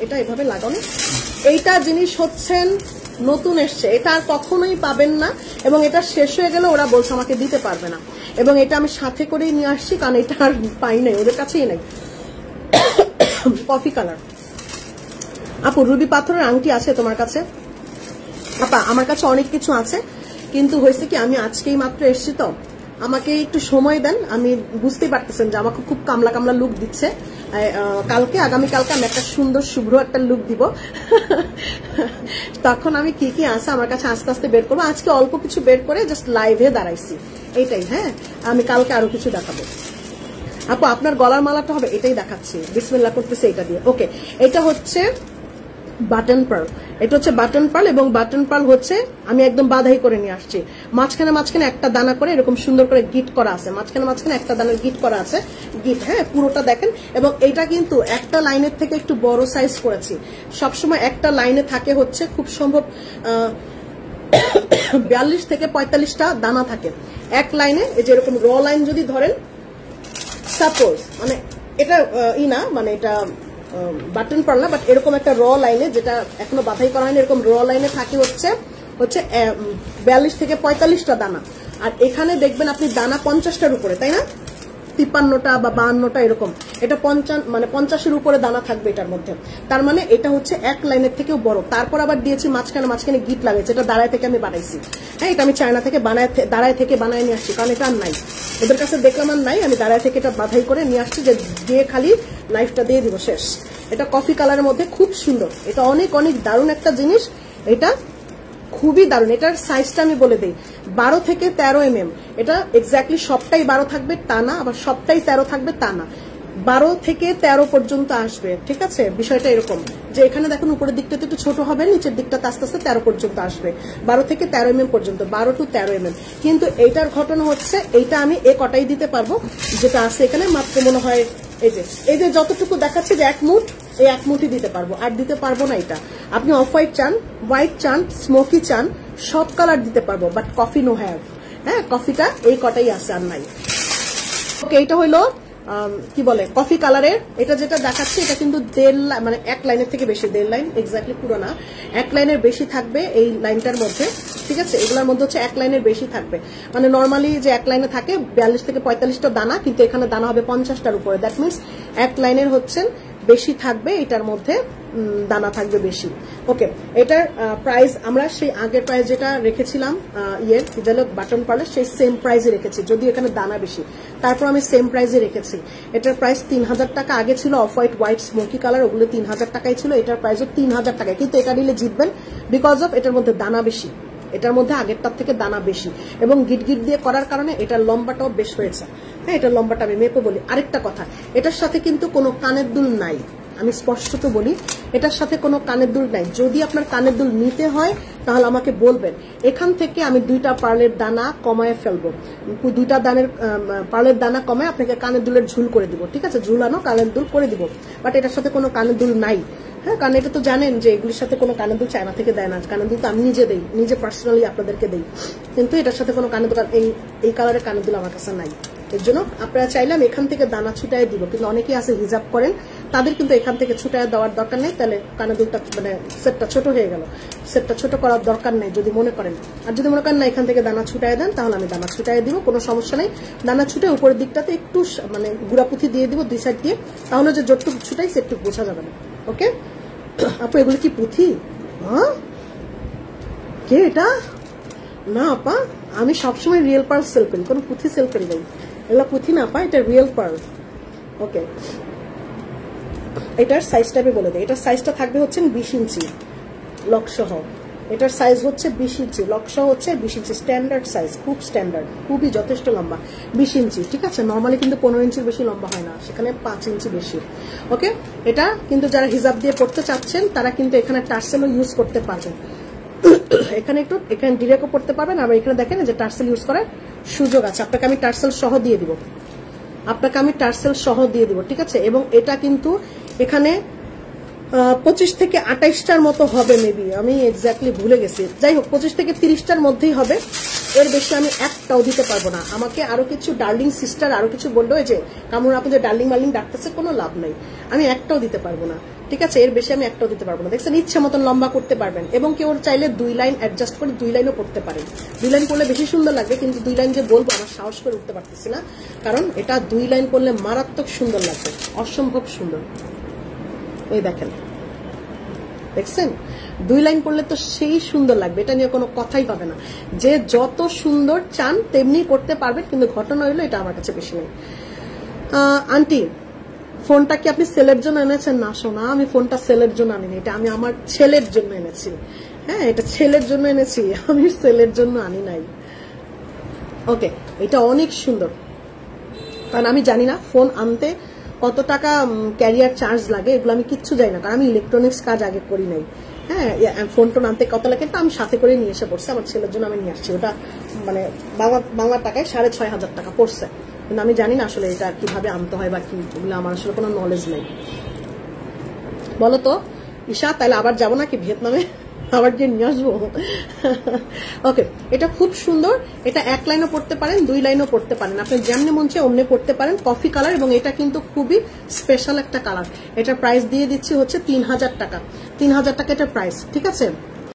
এটা এভাবে লাগানো। এইটা জিনিস হচ্ছেন নতুন এসছে, এটা আর কখনোই পাবেন না, এবং এটা শেষ হয়ে গেলে ওরা বলছে আমাকে দিতে পারবে না, এবং এটা আমি সাথে করেই নিয়ে আসছি কারণ এটা আর পাই নাই, ওদের কাছেই নাই। Coffee colour. আপু রুবি পাথরের আংটি আছে তোমার কাছে? আপা আমার কাছে অনেক কিছু আছে, কিন্তু হয়েছে কি আমি আজকেই মাত্র এসছি তো, আমাকে একটু সময় দেন। আমি বুঝতেই পারতেছেন যে আমাকে খুব কামলা কামলা লুক দিচ্ছে। কালকে আগামীকালকে আমি একটা সুন্দর শুভ্র একটা লুক দিব। তখন আমি কি কি আছে আমার কাছে আস্তে আস্তে বের করবো। আজকে অল্প কিছু বের করে জাস্ট লাইভে দাঁড়াইছি, এইটাই। হ্যাঁ, আমি কালকে আরো কিছু দেখাবো। আপু আপনার গলার মালাটা হবে, এটাই দেখাচ্ছি, বিসমিল্লাহ করতেছে এটা দিয়ে। ওকে, এটা হচ্ছে বাটন পার্ল, এটা হচ্ছে বাটন পার্ল, এবং বাটন পার্ল হচ্ছে আমি একদম বাধাই করে নিয়ে আসছি। মাঝখানে মাঝখানে একটা দানা করে এরকম সুন্দর করে গিট করা আছে, মাঝখানে মাঝখানে একটা দানার গিট করা আছে, গিট। হ্যাঁ, পুরোটা দেখেন। এবং এটা কিন্তু একটা লাইনের থেকে একটু বড় সাইজ করেছি। সবসময় একটা লাইনে থাকে হচ্ছে খুব সম্ভব 42 থেকে 45টা দানা থাকে এক লাইনে। এই যে এরকম র লাইন যদি ধরেন, সাপোজ মানে এটা না, মানে এটা বাটন পার্ল না, বাট এরকম একটা র লাইনে, যেটা এখনো বাধাই করা হয়নি, এরকম র লাইনে থাকে হচ্ছে 42 থেকে 45টা দানা। আর এখানে দেখবেন আপনি দানা 50টার উপরে, তাই না? 53টা বা 52টা এরকম। এটা 50-এর উপরে দানা থাকবে এটার মধ্যে। তার মানে এটা হচ্ছে এক লাইনের থেকেও বড়। তারপর আবার দিয়েছি মাঝখানে মাঝখানে গিট লাগাইছে, এটা দাঁড়ায় থেকে আমি বানাইছি। হ্যাঁ, এটা আমি চায়না থেকে দাঁড়ায় থেকে বানায় নিয়ে আসছি, কারণ এটা আর নাই ওদের কাছে, দেখলাম আর নাই। আমি দাঁড়ায় থেকে এটা বাধাই করে নিয়ে আসছি, যে দিয়ে খালি লাইফটা দিয়ে দিব, শেষ। এটা কফি কালারের মধ্যে খুব সুন্দর, এটা অনেক অনেক দারুণ একটা জিনিস, এটা খুবই দারুণ। এটার সাইজটা আমি বলে দিই, 12 থেকে 13 mm। এটা এক্স্যাক্টলি সবটাই 12 থাকবে তা না, আবার সবটাই 13 থাকবে তা না, 12 থেকে 13 পর্যন্ত আসবে। ঠিক আছে, বিষয়টা এরকম যে এখানে দেখুন উপরের দিকটাতে একটু ছোট হবে, নিচের দিকটাতে আস্তে আস্তে 13 পর্যন্ত আসবে, 12 থেকে 13 mm পর্যন্ত, 12 to 13 mm। কিন্তু এইটার ঘটনা হচ্ছে এইটা আমি কটাই দিতে পারবো, যেটা আছে এখানে মাত্র মনে হয় এই যে যতটুকু দেখাচ্ছে যে 1 মুঠ, এই 1 মুঠই দিতে পারবো, আর দিতে পারবো না। এটা আপনি অফ হোয়াইট চান, হোয়াইট চান, স্মোকি চান, সব কালার দিতে পারবো, বাট কফি নো হ্যাভ। হ্যাঁ, কফিটা এই কটাই আছে, আর নাই। ওকে, এটা হইলো কি বলে কফি কালারের। এটা যেটা দেখাচ্ছি এটা কিন্তু 1.5 মানে 1 লাইনের থেকে বেশি, 1.5 লাইন এক্স্যাক্টলি পুরো না, 1 লাইনের বেশি থাকবে এই লাইনটার মধ্যে। ঠিক আছে, এগুলোর মধ্যে হচ্ছে 1 লাইনের বেশি থাকবে। মানে নর্মালি যে 1 লাইনে থাকে 42 থেকে 45টা দানা, কিন্তু এখানে দানা হবে 50টার উপরে। দ্যাট মিনস 1 লাইনের হচ্ছে বেশি থাকবে, এটার মধ্যে দানা থাকবে বেশি। ওকে, এটার প্রাইস আমরা সেই আগের প্রাইস যেটা রেখেছিলাম বাটন পার্লের, সেই সেম প্রাইসে রেখেছি, যদিও এখানে দানা বেশি, তারপর আমি সেম প্রাইসে রেখেছি। এটার প্রাইস 3000 টাকা আগে ছিল। অফ হোয়াইট স্মোকি কালার ওগুলো 3000 টাকাই ছিল, এটার প্রাইসও 3000 টাকায়। কিন্তু এটা নিলে জিতবেন, বিকজ অফ এটার মধ্যে দানা বেশি, এটার মধ্যে আগেরটার থেকে দানা বেশি, এবং গিট গিট দিয়ে করার কারণে এটার লম্বাটাও বেশ হয়েছে। হ্যাঁ, এটার লম্বাটা আমি মেপে বলি। আরেকটা কথা, এটার সাথে কিন্তু কোনো কানের দুল নাই, আমি স্পষ্টত বলি, এটার সাথে কোনো কানের দুল নাই। যদি আপনার কানের দুল নিতে হয় তাহলে আমাকে বলবেন, এখান থেকে আমি 2টা পার্লের দানা কমায় ফেলবো, 2টা পার্লের দানা কমায় আপনাকে কানের দুলের ঝুল করে দিব। ঠিক আছে, ঝুলানো কানের দুল করে দিব, বাট এটার সাথে কোনো কানের দুল নাই। হ্যাঁ, কারণ এটা তো জানেন যে এগুলির সাথে কোনো কানের দুল চায়না থেকে দেয় না, কানের দুল তো আমি নিজে দেই, নিজে পার্সোনালি আপনাদেরকে দেই, কিন্তু এটার সাথে কোনো কানের দুল, এই কালারের কানের দুল আমার কাছে নাই। এর জন্য আপনারা চাইলে আমি এখান থেকে দানা ছুটায় দিব, কিন্তু অনেকেই আছে হিজাব করেন, তাদের কিন্তু এখান থেকে ছুটায় দেওয়ার দরকার নেই, তাহলে কানের দুলটা মানে সেটটা ছোট হয়ে গেল, সেটটা ছোট করার দরকার নেই যদি মনে করেন। আর যদি মনে করেন না এখান থেকে দানা ছুটায় দেন, তাহলে আমি দানা ছুটায় দিব, কোনো সমস্যা নেই। দানা ছুটে উপরের দিকটাতে একটু মানে গুড়াপুথি দিয়ে দিব 2 সাইড দিয়ে, তাহলে যে যতটুকু ছুটাইছে একটু বোঝা যাবে না। ওকে আপু, এগুলো কি পুঁথি? হ্যাঁ, কে এটা? না আপা, আমি সবসময় রিয়েল পার্ল সেল করি, কোনো পুঁথি সেল করি নাই। এগুলো পুঁথি না আপা, এটা রিয়েল পার্ল। ওকে, এটার সাইজটা আমি বলে দিই। এটার সাইজটা থাকবে হচ্ছে 20 ইঞ্চি লকসহ। এটার সাইজ হচ্ছে 20 ইঞ্চি, লকসহ হচ্ছে 20 ইঞ্চি, স্ট্যান্ডার্ড সাইজ, খুব স্ট্যান্ডার্ড, খুবই যথেষ্ট লম্বা 20 ইঞ্চি। ঠিক আছে, নর্মালি কিন্তু 15 ইঞ্চির বেশি লম্বা হয় না, সেখানে 5 ইঞ্চি বেশি। ওকে, এটা কিন্তু যারা হিজাব দিয়ে পড়তে চাচ্ছেন তারা কিন্তু এখানে টার্সেলও ইউজ করতে পারবেন। এখানে ডিরেক্টও পড়তে পারবেন, আবার এখানে দেখেন যে টার্সেল ইউজ করার সুযোগ আছে। আপনাকে আমি টার্সেল সহ দিয়ে দিব, ঠিক আছে। এবং এটা কিন্তু এখানে 25 থেকে 28টার মতো হবে, মেবি আমি এক্স্যাক্টলি ভুলে গেছি। যাই হোক, 25 থেকে 30টার মধ্যেই হবে, এর বেশি আমি একটাও দিতে পারবো না। আমাকে আরো কিছু ডার্লিং সিস্টার আরো কিছু বললো যে কামরুন আপনি যে ডার্লিং মার্লিং ডাকতেছে, কোনো লাভ নাই, আমি একটাও দিতে পারবো না। ঠিক আছে, এর বেশি আমি একটাও দিতে পারবো না। দেখছেন, ইচ্ছা মতন লম্বা করতে পারবেন, এবং কেউ চাইলে 2 লাইন অ্যাডজাস্ট করে 2 লাইনও করতে পারেন। 2 লাইন করলে বেশি সুন্দর লাগবে, কিন্তু 2 লাইন যে বলবো আমার সাহস করে উঠতে পারতেছি না, কারণ এটা 2 লাইন করলে মারাত্মক সুন্দর লাগবে, অসম্ভব সুন্দর। এই দেখেন, দেখছেন 2 লাইন করলে তো সেই সুন্দর লাগবে, এটা নিয়ে কোনো কথাই পাবে না। যে যত সুন্দর চান তেমনি করতে পারবেন, কিন্তু ঘটনা হইলো এটা আমার কাছে বেশি নেই। আন্টি, ফোনটা কি আপনি সেলের জন্য এনেছেন? না সোনা, আমি ফোনটা সেলের জন্য আনিনি, এটা আমি আমার ছেলের জন্য এনেছি। হ্যাঁ, এটা ছেলের জন্য এনেছি, আমি সেলের জন্য আনি নাই। ওকে, এটা অনেক সুন্দর, কারণ আমি জানি না ফোন আনতে কত টাকা ক্যারিয়ার চার্জ লাগে, এগুলো আমি কিচ্ছু জানি না, কারণ আমি ইলেকট্রনিক্স কাজ আগে করি নাই। হ্যাঁ, ফোন টোন আনতে কত লাগে তা আমি সাথে করে নিয়ে এসে পড়ছি, আমার ছেলের জন্য আমি নিয়ে আসছি। ওটা মানে বাংলা টাকায় 6,500 টাকা পড়ছে, কিন্তু আমি জানি না আসলে এটা কিভাবে আনতে হয় বা কি, ওগুলো আমার আসলে কোনো নলেজ নেই। বলো তো ঈশা, তাহলে আবার যাবো নাকি ভিয়েতনামে, আবার গিয়ে নিয়ে আসবো? ওকে, এটা খুব সুন্দর, এটা 1 লাইনও পড়তে পারেন, 2 লাইনও পড়তে পারেন, আপনি যেমনি মন চায় অমনি পড়তে পারেন। কফি কালার, এবং এটা কিন্তু খুবই স্পেশাল একটা কালার। এটার প্রাইস দিয়ে দিচ্ছি হচ্ছে 3000 টাকা। 3000 টাকা এটার প্রাইস, ঠিক আছে।